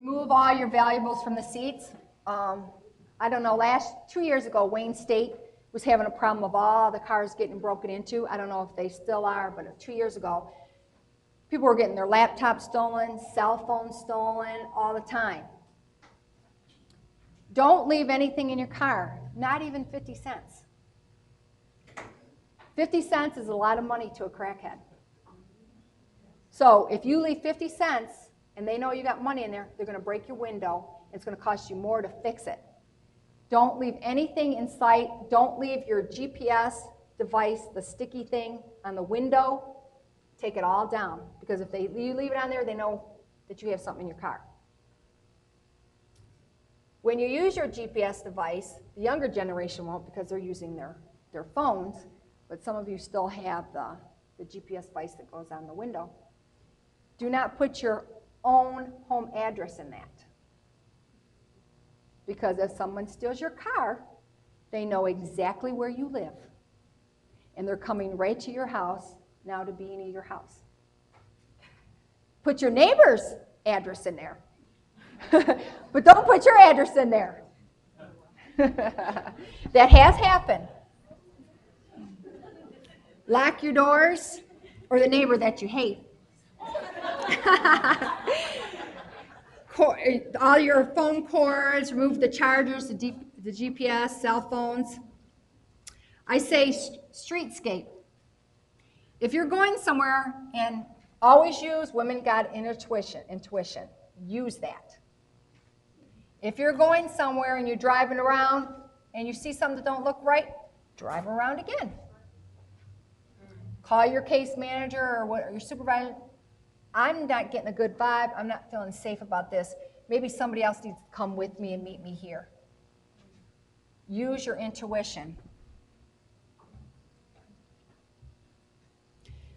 Move all your valuables from the seats. I don't know, 2 years ago, Wayne State was having a problem of all the cars getting broken into. I don't know if they still are, but 2 years ago, people were getting their laptops stolen, cell phones stolen all the time. Don't leave anything in your car, not even 50 cents. 50 cents is a lot of money to a crackhead. So if you leave 50 cents and they know you got money in there, they're going to break your window. It's going to cost you more to fix it. Don't leave anything in sight. Don't leave your GPS device, the sticky thing, on the window. Take it all down, because if you leave it on there, they know that you have something in your car. When you use your GPS device, the younger generation won't because they're using their phones, but some of you still have the GPS device that goes on the window. Do not put your own home address in that, because if someone steals your car, they know exactly where you live, and they're coming right to your house now to be in your house. Put your neighbor's address in there, but don't put your address in there. That has happened. Lock your doors, or the neighbor that you hate. All your phone cords, remove the chargers, the GPS, cell phones. I say streetscape. If you're going somewhere, and always use women got intuition. Use that. If you're going somewhere and you're driving around and you see something that don't look right, drive around again. Call your case manager or your supervisor. I'm not getting a good vibe. I'm not feeling safe about this. Maybe somebody else needs to come with me and meet me here. Use your intuition.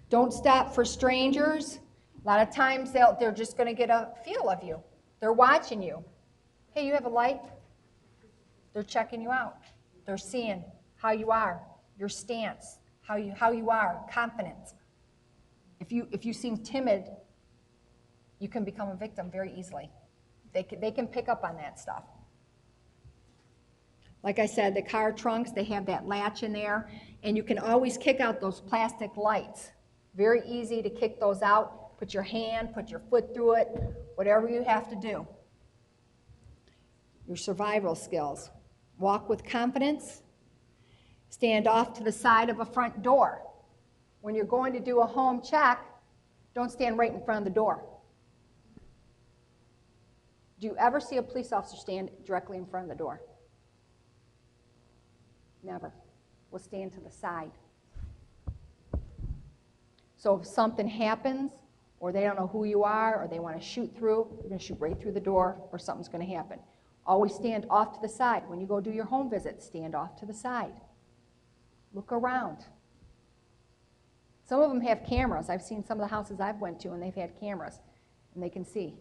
Don't stop for strangers. A lot of times they're just going to get a feel of you. They're watching you. Hey, you have a light? They're checking you out. They're seeing how you are, your stance, how you are, confidence. If you seem timid, you can become a victim very easily. They can pick up on that stuff. Like I said, the car trunks, they have that latch in there, and you can always kick out those plastic lights. Very easy to kick those out. Put your hand, put your foot through it, whatever you have to do. Your survival skills. Walk with confidence. Stand off to the side of a front door. When you're going to do a home check, don't stand right in front of the door. Do you ever see a police officer stand directly in front of the door? Never. We'll stand to the side. So if something happens, or they don't know who you are, or they want to shoot through, you're going to shoot right through the door, or something's going to happen. Always stand off to the side. When you go do your home visit, stand off to the side. Look around. Some of them have cameras. I've seen some of the houses I've went to, and they've had cameras, and they can see.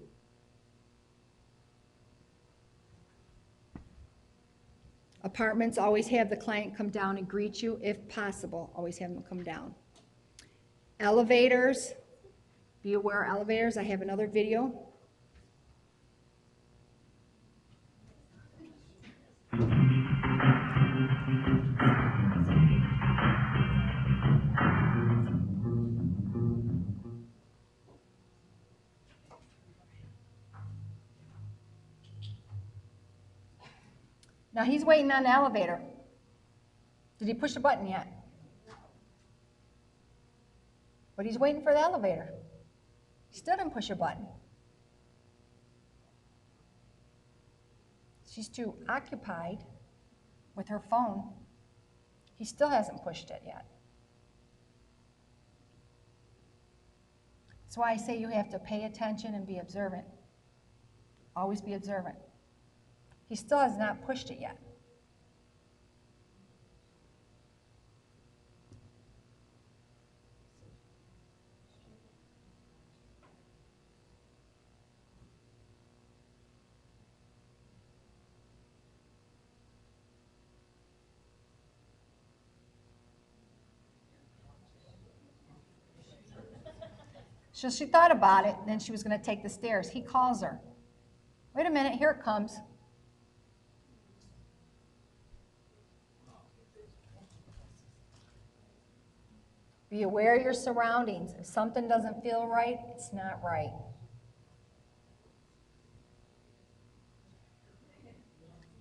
Apartments, always have the client come down and greet you, if possible. Always have them come down. Elevators, be aware of elevators. I have another video. Now he's waiting on the elevator. Did he push the button yet? But he's waiting for the elevator. He still didn't push a button. She's too occupied with her phone. He still hasn't pushed it yet. That's why I say you have to pay attention and be observant. Always be observant. He still has not pushed it yet. So she thought about it, and then she was going to take the stairs. He calls her. Wait a minute, here it comes. Be aware of your surroundings. If something doesn't feel right, it's not right.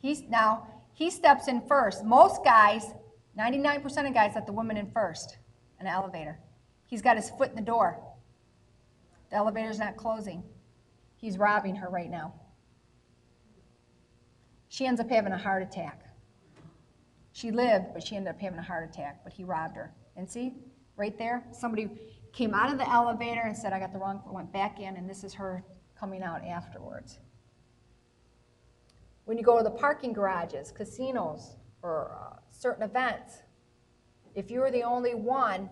He steps in first. Most guys, 99% of guys let the woman in first in an elevator. He's got his foot in the door. The elevator's not closing. He's robbing her right now. She ends up having a heart attack. She lived, but she ended up having a heart attack, but he robbed her. And see, right there, somebody came out of the elevator and said, I got the wrong, went back in, and this is her coming out afterwards. When you go to the parking garages, casinos, or certain events, if you're the only one,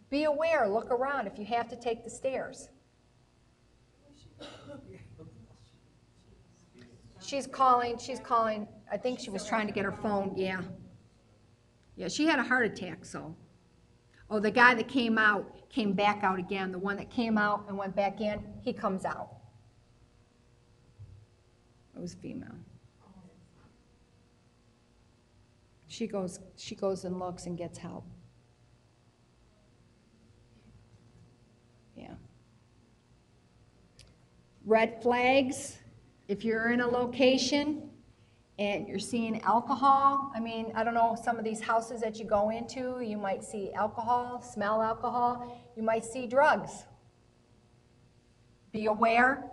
be aware, look around if you have to take the stairs. She's calling, I think she was trying to get her phone, yeah. Yeah, she had a heart attack, so. Oh, the guy that came back out again. The one that came out and went back in, he comes out. It was female. She goes and looks and gets help. Yeah. Red flags, if you're in a location and you're seeing alcohol, I mean, I don't know, some of these houses that you go into, you might see alcohol, smell alcohol, you might see drugs. Be aware,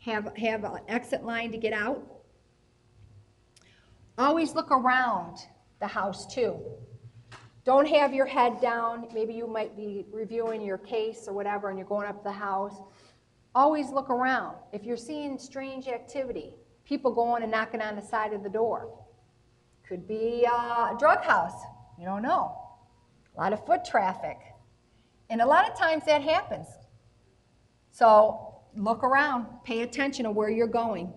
have an exit line to get out. Always look around the house too. Don't have your head down. Maybe you might be reviewing your case or whatever and you're going up to the house. Always look around. If you're seeing strange activity, people going and knocking on the side of the door. Could be a drug house. You don't know. A lot of foot traffic. And a lot of times that happens. So look around. Pay attention to where you're going.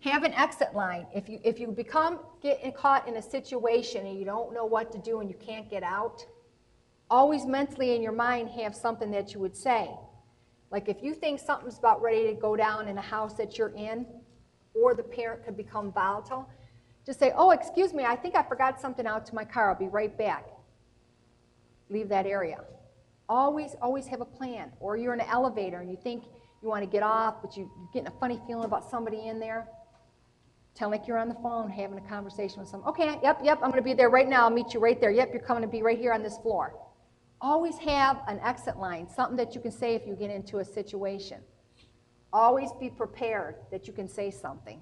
Have an exit line. If you get caught in a situation and you don't know what to do and you can't get out, always mentally in your mind have something that you would say. Like if you think something's about ready to go down in a house that you're in, or the parent could become volatile, just say, oh, excuse me, I think I forgot something out to my car. I'll be right back. Leave that area. Always have a plan. Or you're in an elevator and you think you want to get off, but you're getting a funny feeling about somebody in there. Tell like you're on the phone having a conversation with someone. Okay, yep, I'm going to be there right now. I'll meet you right there. Yep, you're coming to be right here on this floor. Always have an exit line, something that you can say if you get into a situation. Always be prepared that you can say something.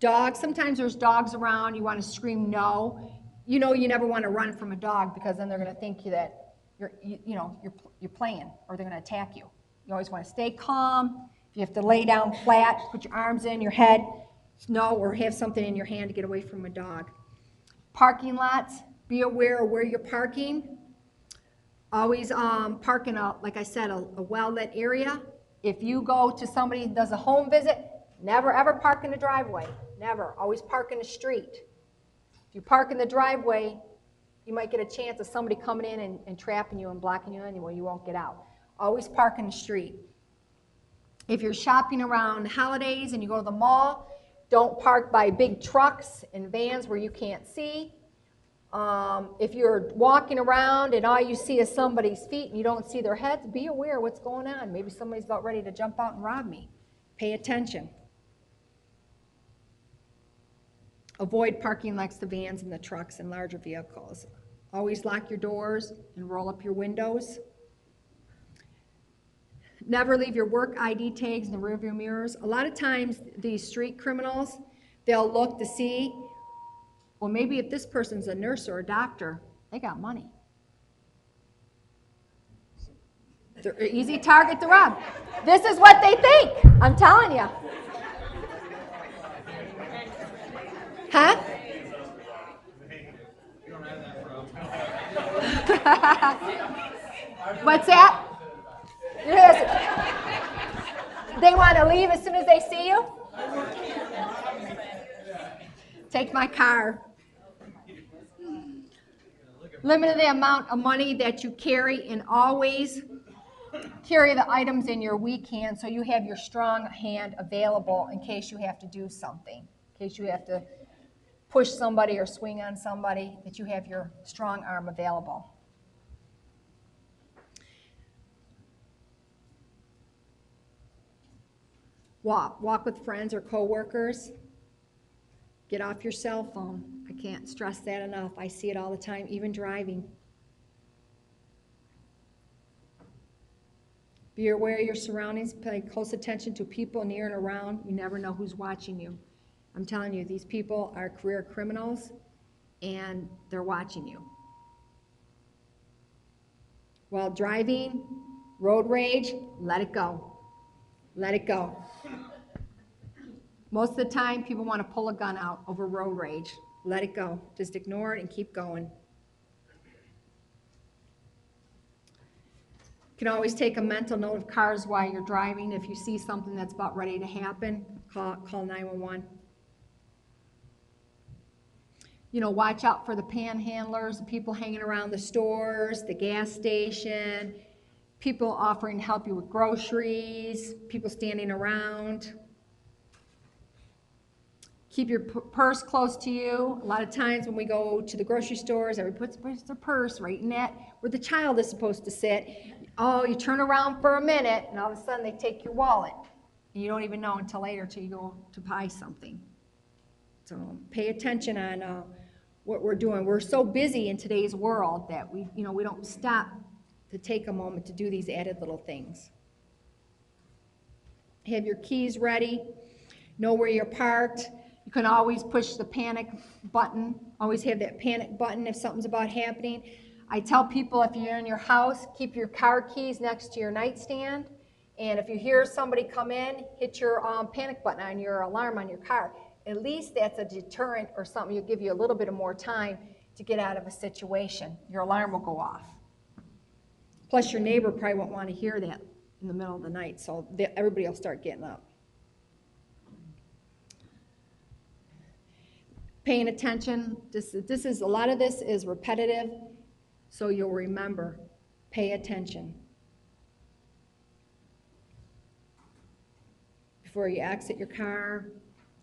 Dogs, sometimes there's dogs around, you want to scream no. You know you never want to run from a dog because then they're going to think that you're playing or they're going to attack you. You always want to stay calm. If you have to lay down flat, put your arms in your head, no, or have something in your hand to get away from a dog. Parking lots, be aware of where you're parking. Always park in like I said, a well-lit area. If you go to somebody who does a home visit, never ever park in the driveway. Never. Always park in the street. If you park in the driveway, you might get a chance of somebody coming in and trapping you and blocking you anyway. You won't get out. Always park in the street. If you're shopping around holidays and you go to the mall, don't park by big trucks and vans where you can't see. If you're walking around and all you see is somebody's feet and you don't see their heads, be aware of what's going on. Maybe somebody's about ready to jump out and rob me. Pay attention. Avoid parking next to vans and the trucks and larger vehicles. Always lock your doors and roll up your windows. Never leave your work ID tags in the rearview mirrors. A lot of times, these street criminals, they'll look to see, well, maybe if this person's a nurse or a doctor, they got money. They're an easy target to rob. This is what they think. I'm telling you. Huh? What's that? They want to leave as soon as they see you? Take my car. Limit the amount of money that you carry, and always carry the items in your weak hand so you have your strong hand available in case you have to do something, in case you have to push somebody or swing on somebody, that you have your strong arm available. Walk with friends or coworkers. Get off your cell phone. I can't stress that enough. I see it all the time, even driving. Be aware of your surroundings. Pay close attention to people near and around. You never know who's watching you. I'm telling you, these people are career criminals, and they're watching you. While driving, road rage, let it go. Let it go. Most of the time, people want to pull a gun out over road rage. Let it go. Just ignore it and keep going. You can always take a mental note of cars while you're driving. If you see something that's about ready to happen, call 911. Watch out for the panhandlers, the people hanging around the stores, the gas station, people offering to help you with groceries, people standing around. Keep your purse close to you. A lot of times when we go to the grocery stores, everybody puts their purse right in that where the child is supposed to sit. Oh, you turn around for a minute, and all of a sudden they take your wallet. And you don't even know until later, till you go to buy something. So pay attention on what we're doing. We're so busy in today's world that we don't stop to take a moment to do these added little things. Have your keys ready. Know where you're parked. You can always push the panic button. Always have that panic button if something's about happening. I tell people, if you're in your house, keep your car keys next to your nightstand. And if you hear somebody come in, hit your panic button on your alarm on your car. At least that's a deterrent or something. It'll give you a little bit of more time to get out of a situation. Your alarm will go off. Plus, your neighbor probably won't want to hear that in the middle of the night, so everybody will start getting up. Paying attention. A lot of this is repetitive, so you'll remember. Pay attention. Before you exit your car,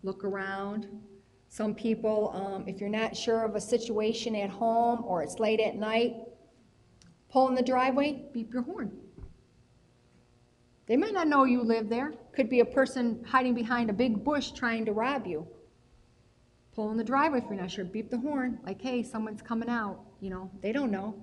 look around. Some people, if you're not sure of a situation at home or it's late at night, pull in the driveway, beep your horn. They might not know you live there. Could be a person hiding behind a big bush trying to rob you. Pull in the driveway if you're not sure. Beep the horn, like, hey, someone's coming out. They don't know.